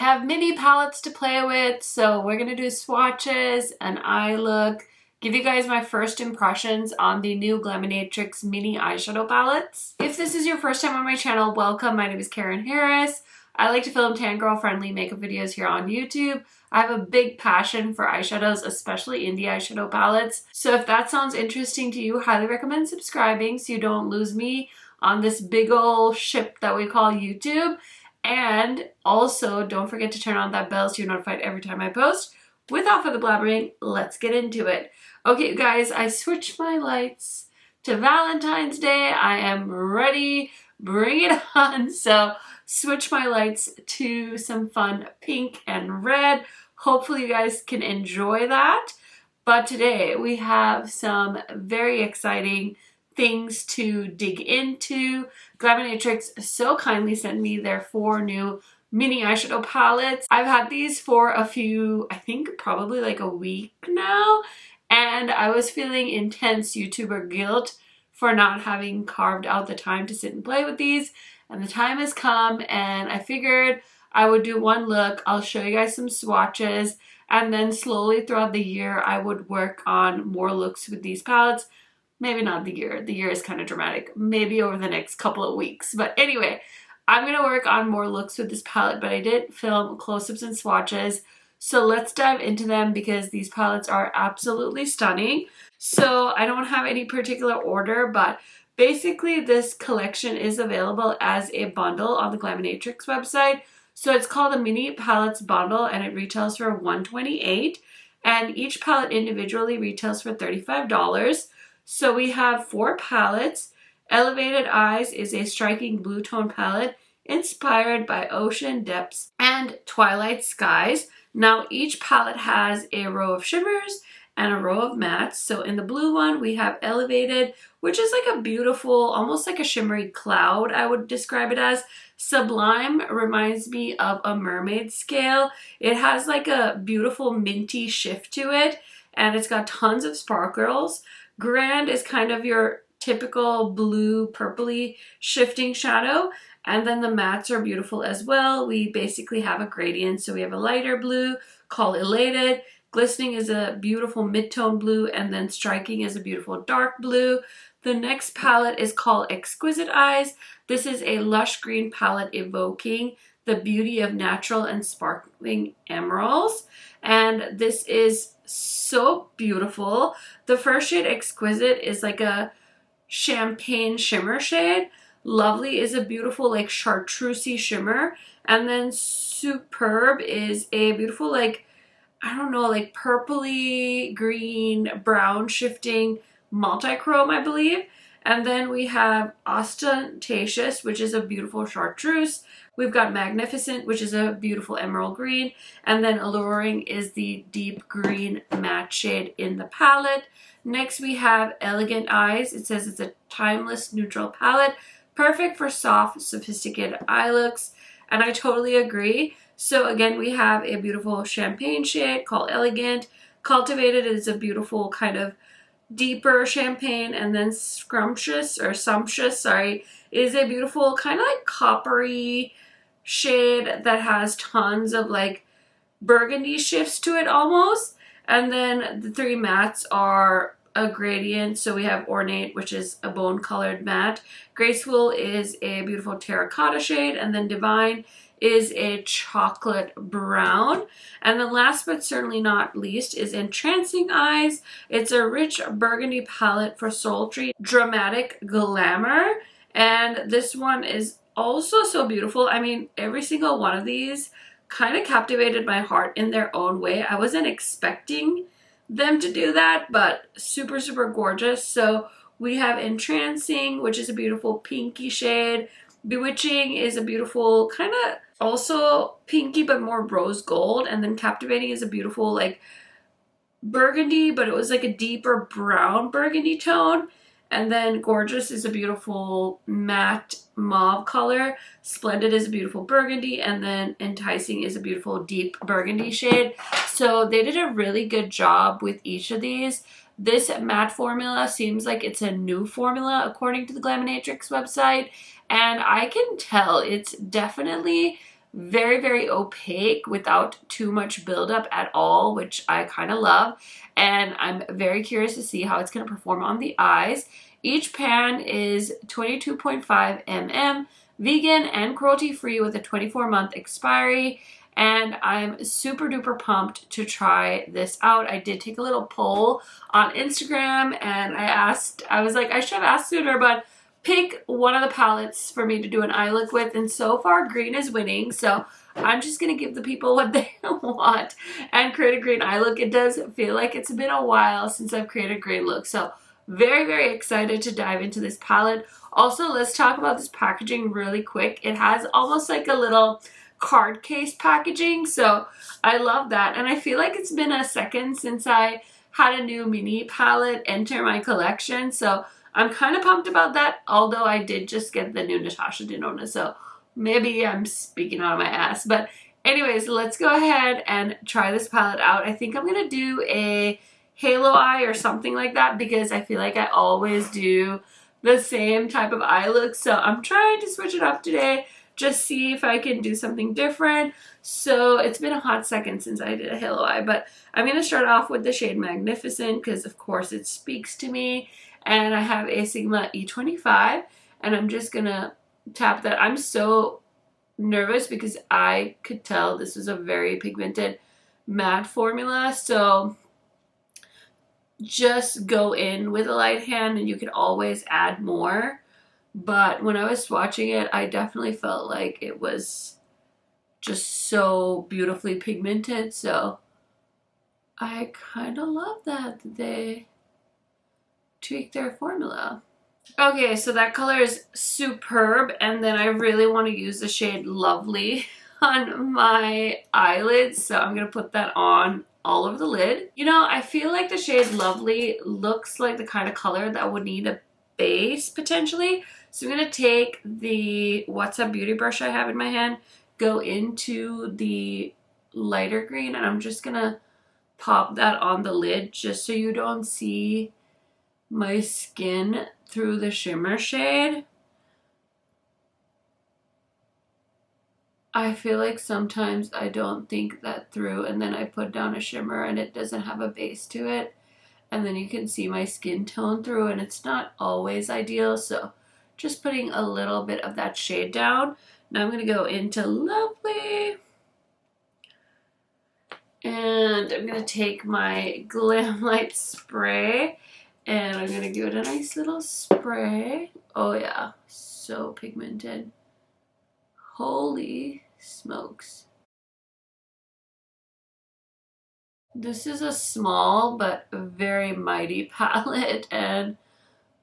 have mini palettes to play with, so we're gonna do swatches, an eye look, give you guys my first impressions on the new Glaminatrix mini eyeshadow palettes. If this is your first time on my channel, welcome. My name is Karen Harris. I like to film tan girl friendly makeup videos here on YouTube. I have a big passion for eyeshadows, especially indie eyeshadow palettes. So if that sounds interesting to you, highly recommend subscribing so you don't lose me on this big ol' ship that we call YouTube. And also don't forget to turn on that bell so you're notified every time I post. Without further blabbering, let's get into it. Okay, you guys, I switched my lights to Valentine's Day. I am ready. Bring it on. So switch my lights to some fun pink and red. Hopefully you guys can enjoy that. But today we have some very exciting things to dig into. Glaminatrix so kindly sent me their 4 new mini eyeshadow palettes. I've had these for a few, I think probably like a week now, and I was feeling intense YouTuber guilt for not having carved out the time to sit and play with these, and the time has come and I figured I would do one look. I'll show you guys some swatches, and then slowly throughout the year I would work on more looks with these palettes. Maybe not the year. The year is kind of dramatic. Maybe over the next couple of weeks. But anyway, I'm going to work on more looks with this palette, but I did film close-ups and swatches. So let's dive into them because these palettes are absolutely stunning. So I don't have any particular order, but basically this collection is available as a bundle on the Glaminatrix website. So it's called a mini palettes bundle and it retails for $128, and each palette individually retails for $35. So we have 4 palettes. Elevated Eyes is a striking blue tone palette inspired by ocean depths and twilight skies. Now each palette has a row of shimmers and a row of mattes. So in the blue one we have Elevated, which is like a beautiful, almost like a shimmery cloud, I would describe it as. Sublime reminds me of a mermaid scale. It has like a beautiful minty shift to it, and it's got tons of sparkles. Grand is kind of your typical blue purpley shifting shadow, and then the mattes are beautiful as well. We basically have a gradient, so we have a lighter blue called Elated, Glistening is a beautiful mid-tone blue, and then Striking is a beautiful dark blue. The next palette is called Exquisite Eyes. This is a lush green palette evoking the beauty of natural and sparkling emeralds, and this is so beautiful. The first shade, Exquisite, is like a champagne shimmer shade. Lovely is a beautiful like chartreusey shimmer, and then Superb is a beautiful like, I don't know, like purpley green brown shifting multi-chrome, I believe. And then we have Ostentatious, which is a beautiful chartreuse. We've got Magnificent, which is a beautiful emerald green. And then Alluring is the deep green matte shade in the palette. Next we have Elegant Eyes. It says it's a timeless neutral palette, perfect for soft, sophisticated eye looks. And I totally agree. So again, we have a beautiful champagne shade called Elegant. Cultivated is a beautiful kind of deeper champagne, and then Sumptuous is a beautiful kind of like coppery shade that has tons of like burgundy shifts to it almost. And then the 3 mattes are a gradient. So we have Ornate, which is a bone colored matte. Graceful is a beautiful terracotta shade, and then Divine is a chocolate brown. And then last but certainly not least is Entrancing Eyes. It's a rich burgundy palette for sultry, dramatic glamour. And this one is also so beautiful. I mean, every single one of these kind of captivated my heart in their own way. I wasn't expecting them to do that, but super, super gorgeous. So we have Entrancing, which is a beautiful pinky shade. Bewitching is a beautiful kind of also pinky but more rose gold, and then Captivating is a beautiful like burgundy, but it was like a deeper brown burgundy tone. And then Gorgeous is a beautiful matte mauve color. Splendid is a beautiful burgundy, and then Enticing is a beautiful deep burgundy shade. So they did a really good job with each of these. This matte formula seems like it's a new formula according to the Glaminatrix website, and I can tell it's definitely very, very opaque without too much buildup at all, which I kind of love. And I'm very curious to see how it's going to perform on the eyes. Each pan is 22.5 mm, vegan and cruelty-free with a 24-month expiry. And I'm super duper pumped to try this out. I did take a little poll on Instagram and I was like, I should have asked sooner, but pick one of the palettes for me to do an eye look with, and so far green is winning, so I'm just gonna give the people what they want and create a green eye look. It does feel like it's been a while since I've created a green look, so very, very excited to dive into this palette. Also, let's talk about this packaging really quick. It has almost like a little card case packaging, so I love that, and I feel like it's been a second since I had a new mini palette enter my collection, so I'm kind of pumped about that, although I did just get the new Natasha Denona, so maybe I'm speaking out of my ass. But anyways, let's go ahead and try this palette out. I think I'm going to do a halo eye or something like that because I feel like I always do the same type of eye look. So I'm trying to switch it up today, just see if I can do something different. So it's been a hot second since I did a halo eye, but I'm going to start off with the shade Magnificent because of course it speaks to me. And I have a Sigma E25, and I'm just gonna tap that. I'm so nervous because I could tell this was a very pigmented matte formula, so just go in with a light hand and you can always add more. But when I was swatching it, I definitely felt like it was just so beautifully pigmented, so I kind of love that they tweak their formula. Okay, so that color is superb, and then I really want to use the shade Lovely on my eyelids, so I'm going to put that on all over the lid. You know, I feel like the shade Lovely looks like the kind of color that would need a base potentially, so I'm going to take the What's Up Beauty brush I have in my hand, go into the lighter green, and I'm just going to pop that on the lid just so you don't see my skin through the shimmer shade. I feel like sometimes I don't think that through, and then I put down a shimmer and it doesn't have a base to it, and then you can see my skin tone through, and it's not always ideal, so just putting a little bit of that shade down. Now I'm going to go into Lovely, and I'm going to take my Glamlite spray and I'm going to give it a nice little spray. Oh yeah, so pigmented. Holy smokes. This is a small but very mighty palette, and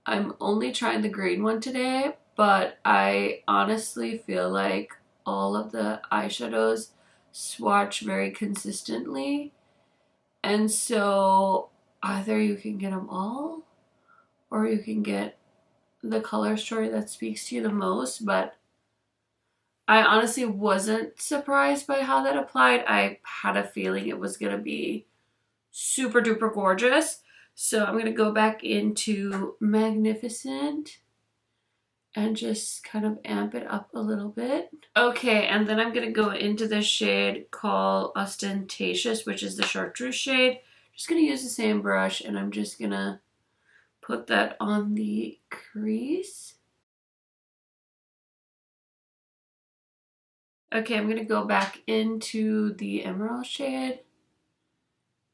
I'm only trying the green one today, but I honestly feel like all of the eyeshadows swatch very consistently, and so either you can get them all or you can get the color story that speaks to you the most, but I honestly wasn't surprised by how that applied. I had a feeling it was going to be super duper gorgeous. So I'm going to go back into Magnificent and just kind of amp it up a little bit. Okay, and then I'm going to go into the shade called Ostentatious, which is the chartreuse shade. Just going to use the same brush, and I'm just going to put that on the crease. Okay, I'm going to go back into the emerald shade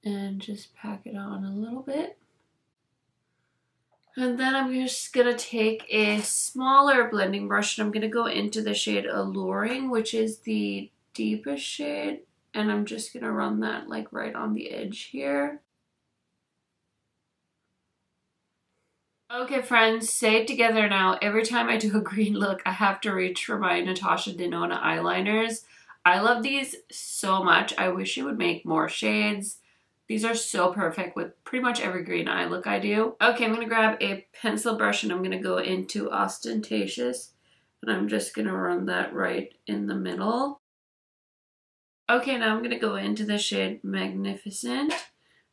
and just pack it on a little bit. And then I'm just going to take a smaller blending brush and I'm going to go into the shade Alluring, which is the deepest shade. And I'm just going to run that like right on the edge here. Okay friends, say it together now. Every time I do a green look, I have to reach for my Natasha Denona eyeliners. I love these so much. I wish you would make more shades. These are so perfect with pretty much every green eye look I do. Okay, I'm going to grab a pencil brush and I'm going to go into Ostentatious. And I'm just going to run that right in the middle. Okay, now I'm going to go into the shade Magnificent,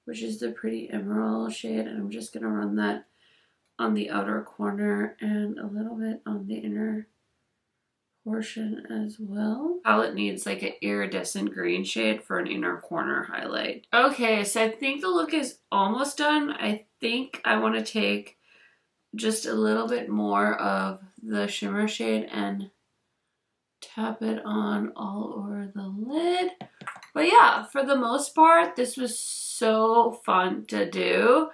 which is the pretty emerald shade. And I'm just going to run that on the outer corner and a little bit on the inner portion as well. Palette needs like an iridescent green shade for an inner corner highlight. Okay, so I think the look is almost done. I think I want to take just a little bit more of the shimmer shade and tap it on all over the lid. But yeah, for the most part, this was so fun to do.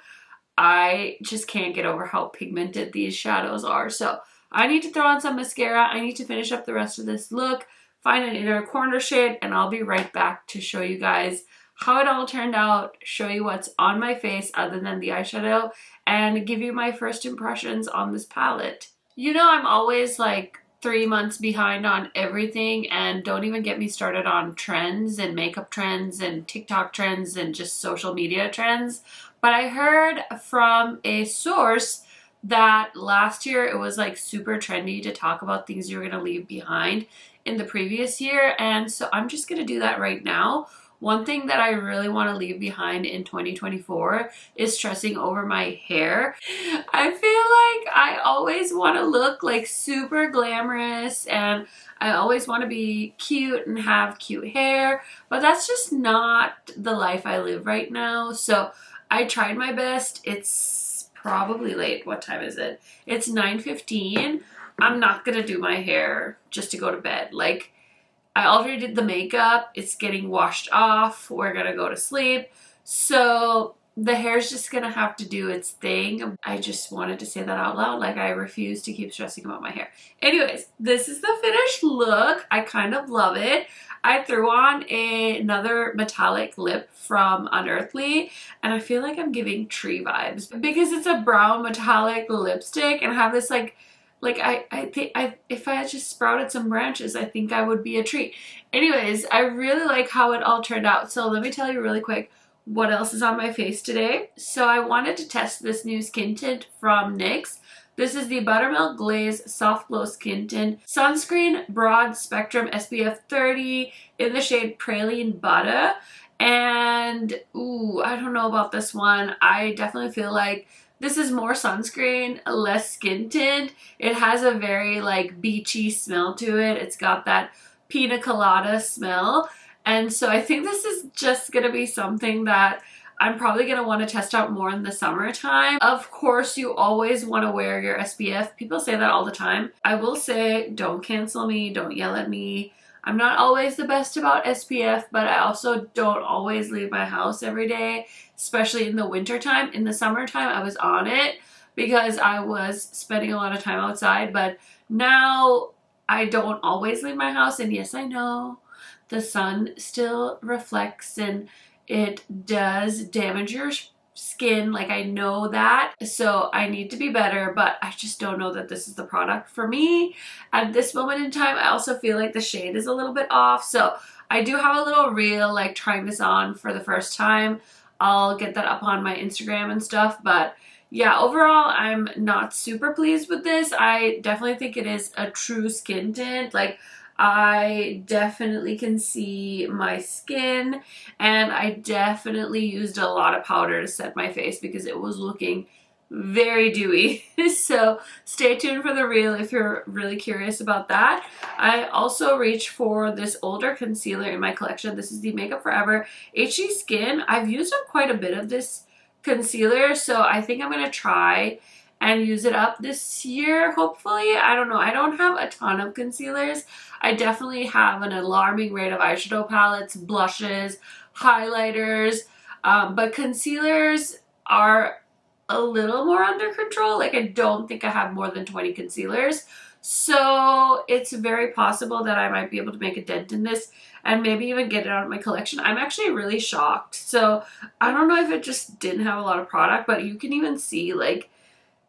I just can't get over how pigmented these shadows are. So I need to throw on some mascara. I need to finish up the rest of this look, find an inner corner shade, and I'll be right back to show you guys how it all turned out, show you what's on my face other than the eyeshadow, and give you my first impressions on this palette. You know, I'm always like 3 months behind on everything, and don't even get me started on trends and makeup trends and TikTok trends and just social media trends. But I heard from a source that last year it was like super trendy to talk about things you're gonna leave behind in the previous year, and so I'm just gonna do that right now. One thing that I really want to leave behind in 2024 is stressing over my hair. I feel like I always want to look like super glamorous, and I always want to be cute and have cute hair, but that's just not the life I live right now. So I tried my best. It's probably late. What time is it? It's 9:15. I'm not gonna do my hair just to go to bed. Like, I already did the makeup. It's getting washed off. We're gonna go to sleep. So the hair's just gonna have to do its thing. I just wanted to say that out loud. Like, I refuse to keep stressing about my hair. Anyways, this is the finished look. I kind of love it. I threw on another metallic lip from Unearthly, and I feel like I'm giving tree vibes because it's a brown metallic lipstick, and I have this like I think if I had just sprouted some branches, I think I would be a tree. Anyways, I really like how it all turned out. So let me tell you really quick what else is on my face today. So I wanted to test this new skin tint from NYX. This is the Buttermilk Glaze Soft Glow Skin Tint Sunscreen Broad Spectrum SPF 30 in the shade Praline Butter. And ooh, I don't know about this one. I definitely feel like this is more sunscreen, less skin tint. It has a very like beachy smell to it. It's got that pina colada smell. And so I think this is just gonna be something that I'm probably gonna want to test out more in the summertime. Of course, you always want to wear your SPF. People say that all the time. I will say, don't cancel me, don't yell at me. I'm not always the best about SPF, but I also don't always leave my house every day, especially in the winter time. In the summertime, I was on it because I was spending a lot of time outside, but now I don't always leave my house. And yes, I know the sun still reflects and it does damage your skin. Like, I know that, so I need to be better, but I just don't know that this is the product for me at this moment in time. I also feel like the shade is a little bit off, so I do have a little reel like trying this on for the first time. I'll get that up on my Instagram and stuff, but yeah, overall I'm not super pleased with this. I definitely think it is a true skin tint. Like, I definitely can see my skin, and I definitely used a lot of powder to set my face because it was looking very dewy. So stay tuned for the reel if you're really curious about that. I also reached for this older concealer in my collection. This is the Makeup Forever HD Skin. I've used up quite a bit of this concealer, so I think I'm gonna try and use it up this year, hopefully. I don't know. I don't have a ton of concealers. I definitely have an alarming rate of eyeshadow palettes, blushes, highlighters, but concealers are a little more under control. Like, I don't think I have more than 20 concealers. So it's very possible that I might be able to make a dent in this and maybe even get it out of my collection. I'm actually really shocked. So I don't know if it just didn't have a lot of product, but you can even see like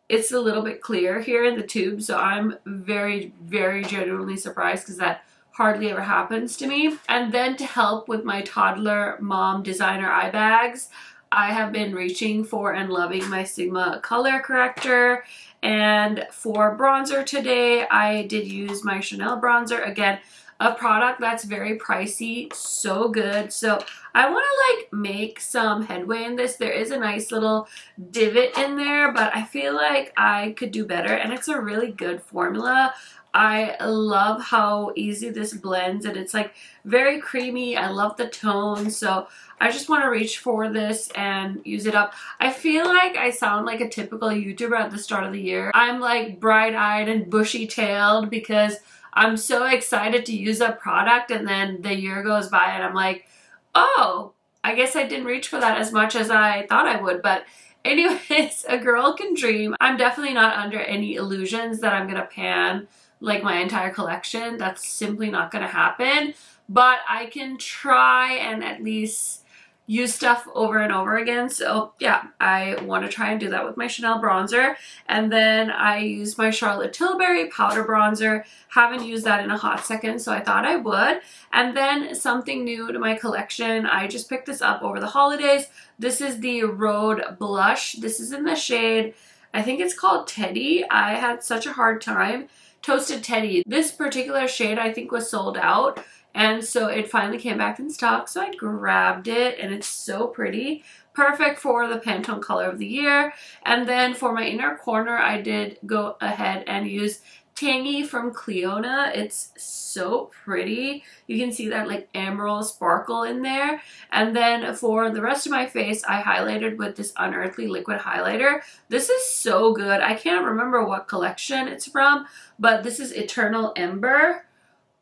it's a little bit clear here in the tube. So I'm very, very genuinely surprised because that hardly ever happens to me. And then to help with my toddler mom designer eye bags, I have been reaching for and loving my Sigma color corrector. And for bronzer today, I did use my Chanel bronzer. Again, a product that's very pricey, so good. So I want to like make some headway in this. There is a nice little divot in there, but I feel like I could do better, and it's a really good formula. I love how easy this blends, and it's like very creamy. I love the tone, so I just want to reach for this and use it up. I feel like I sound like a typical YouTuber at the start of the year. I'm like bright-eyed and bushy-tailed because I'm so excited to use a product, and then the year goes by and I'm like, oh, I guess I didn't reach for that as much as I thought I would. But anyways, a girl can dream. I'm definitely not under any illusions that I'm gonna pan like my entire collection. That's simply not gonna happen. But I can try and at least use stuff over and over again. So yeah, I want to try and do that with my Chanel bronzer. And then I use my Charlotte Tilbury powder bronzer. Haven't used that in a hot second, so I thought I would. And then something new to my collection. I just picked this up over the holidays. This is the Rhode blush. This is in the shade, I think it's called Teddy. I had such a hard time. Toasted Teddy. This particular shade I think was sold out. And so it finally came back in stock, so I grabbed it, and it's so pretty. Perfect for the Pantone color of the year. And then for my inner corner, I did go ahead and use Tangy from Clionadh. It's so pretty. You can see that like emerald sparkle in there. And then for the rest of my face, I highlighted with this Unearthly liquid highlighter. This is so good. I can't remember what collection it's from, but this is Eternal Ember.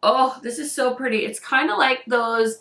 Oh, this is so pretty. It's kind of like those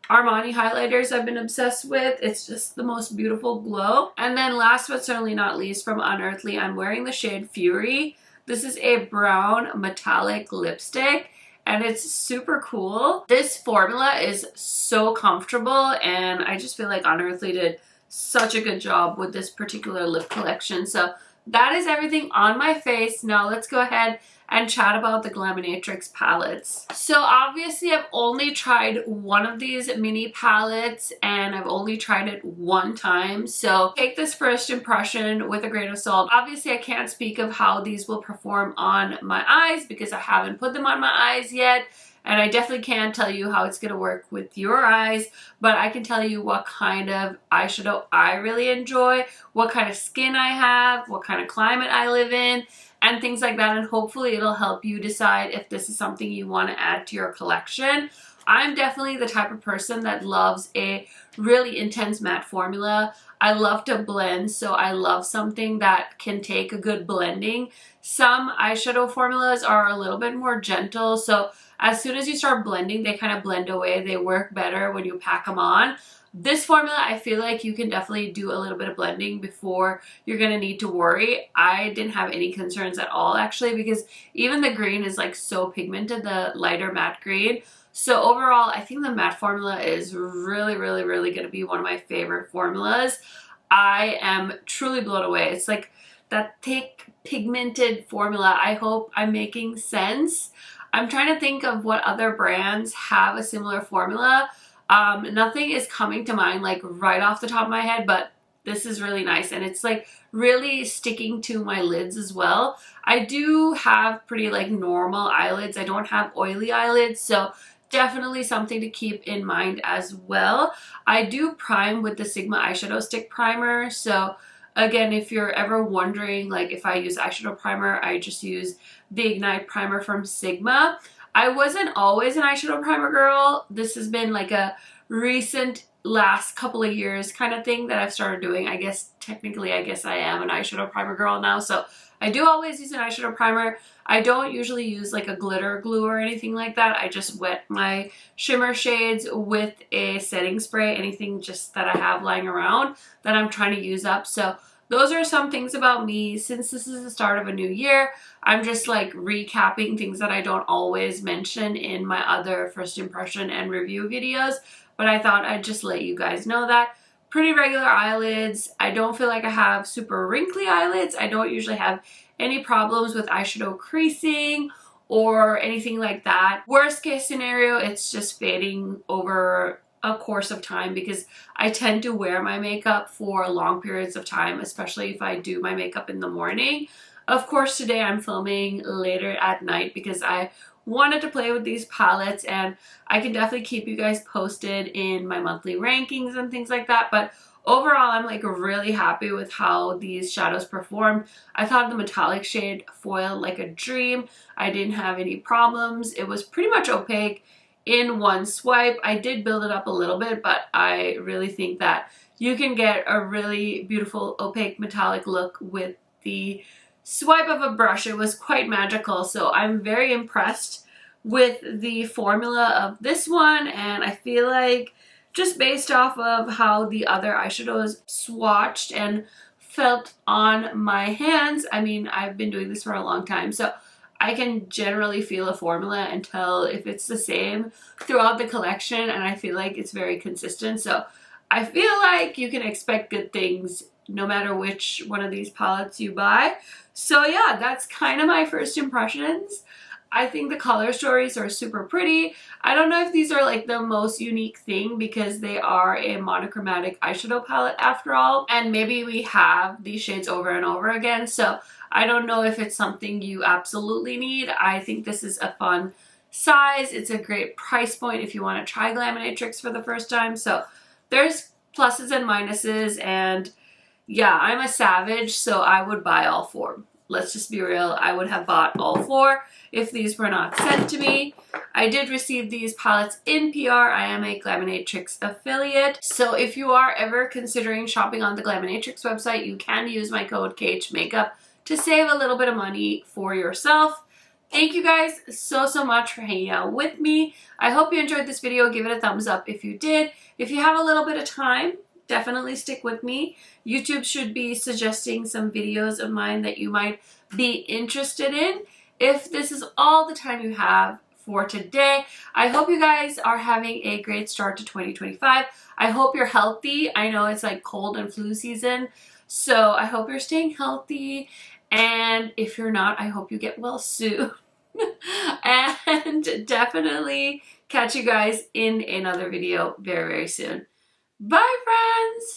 Armani highlighters I've been obsessed with. It's just the most beautiful glow. And then last but certainly not least, from Unearthly, I'm wearing the shade Fury. This is a brown metallic lipstick, and it's super cool. This formula is so comfortable, and I just feel like Unearthly did such a good job with this particular lip collection. So that is everything on my face. Now let's go ahead and chat about the Glaminatrix palettes. So obviously I've only tried one of these mini palettes, and I've only tried it one time. So take this first impression with a grain of salt. Obviously I can't speak of how these will perform on my eyes because I haven't put them on my eyes yet. And I definitely can't tell you how it's going to work with your eyes, but I can tell you what kind of eyeshadow I really enjoy, what kind of skin I have, what kind of climate I live in, and things like that. And hopefully it'll help you decide if this is something you want to add to your collection. I'm definitely the type of person that loves a really intense matte formula. I love to blend, so I love something that can take a good blending. Some eyeshadow formulas are a little bit more gentle, so as soon as you start blending, they kind of blend away. They work better when you pack them on. This formula, I feel like you can definitely do a little bit of blending before you're going to need to worry. I didn't have any concerns at all, actually, because even the green is like so pigmented, the lighter matte green. So overall, I think the matte formula is really going to be one of my favorite formulas. I am truly blown away. It's like that thick pigmented formula. I hope I'm making sense. I'm trying to think of what other brands have a similar formula. Nothing is coming to mind like right off the top of my head, but this is really nice, and it's like really sticking to my lids as well. I do have pretty like normal eyelids. I don't have oily eyelids, so definitely something to keep in mind as well. I do prime with the Sigma eyeshadow stick primer, so again, if you're ever wondering like if I use eyeshadow primer, I just use the Ignite primer from Sigma. I wasn't always an eyeshadow primer girl. This has been like a recent last couple of years kind of thing that I've started doing. I guess technically I am an eyeshadow primer girl now, so I do always use an eyeshadow primer. I don't usually use like a glitter glue or anything like that. I just wet my shimmer shades with a setting spray, anything just that I have lying around that I'm trying to use up. So those are some things about me. Since this is the start of a new year, I'm just like recapping things that I don't always mention in my other first impression and review videos. But I thought I'd just let you guys know that. Pretty regular eyelids. I don't feel like I have super wrinkly eyelids. I don't usually have any problems with eyeshadow creasing or anything like that. Worst case scenario, it's just fading over a course of time because I tend to wear my makeup for long periods of time, especially if I do my makeup in the morning. Of course, today I'm filming later at night because I wanted to play with these palettes, and I can definitely keep you guys posted in my monthly rankings and things like that. But overall, I'm like really happy with how these shadows performed. I thought the metallic shade foiled like a dream. I didn't have any problems. It was pretty much opaque in one swipe. I did build it up a little bit, but I really think that you can get a really beautiful opaque metallic look with the swipe of a brush. It was quite magical, so I'm very impressed with the formula of this one, and I feel like just based off of how the other eyeshadows swatched and felt on my hands, I mean, I've been doing this for a long time, so I can generally feel a formula and tell if it's the same throughout the collection, and I feel like it's very consistent. So I feel like you can expect good things no matter which one of these palettes you buy. So yeah, that's kind of my first impressions. I think the color stories are super pretty. I don't know if these are like the most unique thing because they are a monochromatic eyeshadow palette after all, and maybe we have these shades over and over again, so I don't know if it's something you absolutely need. I think this is a fun size. It's a great price point if you want to try Glaminatrix for the first time. So there's pluses and minuses, and yeah, I'm a savage, so I would buy all four. Let's just be real. I would have bought all four if these were not sent to me. I did receive these palettes in PR. I am a Glaminatrix affiliate. So if you are ever considering shopping on the Glaminatrix website, you can use my code KHMAKEUP to save a little bit of money for yourself. Thank you guys so much for hanging out with me. I hope you enjoyed this video. Give it a thumbs up if you did. If you have a little bit of time, definitely stick with me. YouTube should be suggesting some videos of mine that you might be interested in. If this is all the time you have for today, I hope you guys are having a great start to 2025. I hope you're healthy. I know it's like cold and flu season, so I hope you're staying healthy. And if you're not, I hope you get well soon. And definitely catch you guys in another video very soon. Bye, friends!